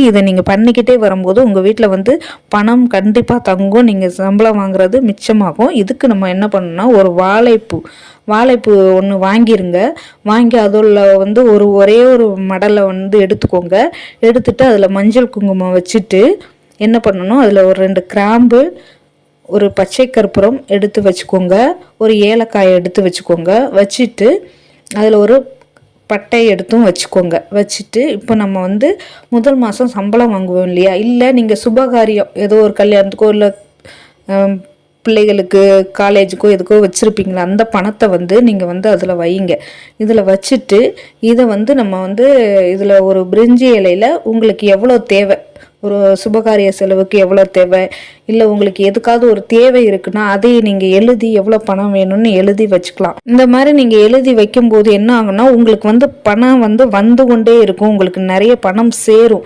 இதை நீங்கள் பண்ணிக்கிட்டே வரும்போது உங்கள் வீட்டில் வந்து பணம் கண்டிப்பாக தங்கும். நீங்கள் சம்பளம் வாங்குறது மிச்சமாகும். இதுக்கு நம்ம என்ன பண்ணணும்னா ஒரு வாழைப்பூ ஒன்று வாங்கிருங்க. வாங்கி அதில் வந்து ஒரே ஒரு மடலை வந்து எடுத்துக்கோங்க. எடுத்துட்டு அதில் மஞ்சள் குங்குமம் வச்சுட்டு என்ன பண்ணணும், அதில் ஒரு 2 கிராம்பு, ஒரு பச்சை கற்பூரம் எடுத்து வச்சுக்கோங்க, ஒரு ஏலக்காயை எடுத்து வச்சுக்கோங்க. வச்சுட்டு அதில் ஒரு பட்டை எடுத்தும் வச்சுக்கோங்க. வச்சுட்டு இப்போ நம்ம வந்து முதல் மாதம் சம்பளம் வாங்குவோம் இல்லையா, இல்லை நீங்கள் சுபகாரியம் ஏதோ ஒரு கல்யாணத்துக்கோ இல்லை பிள்ளைகளுக்கு காலேஜுக்கோ எதுக்கோ வச்சுருப்பீங்களா, அந்த பணத்தை வந்து நீங்கள் வந்து அதில் வைங்க. இதில் வச்சுட்டு இதை வந்து நம்ம வந்து இதில் ஒரு பிரிஞ்சி இலையில் உங்களுக்கு எவ்வளோ தேவை, ஒரு சுபகாரிய செலவுக்கு எவ்வளோ தேவை, இல்லை உங்களுக்கு எதுக்காவது ஒரு தேவை இருக்குன்னா அதை நீங்கள் எழுதி எவ்வளோ பணம் வேணும்னு எழுதி வச்சுக்கலாம். இந்த மாதிரி நீங்கள் எழுதி வைக்கும்போது என்ன ஆகுன்னா உங்களுக்கு வந்து பணம் வந்து கொண்டே இருக்கும். உங்களுக்கு நிறைய பணம் சேரும்.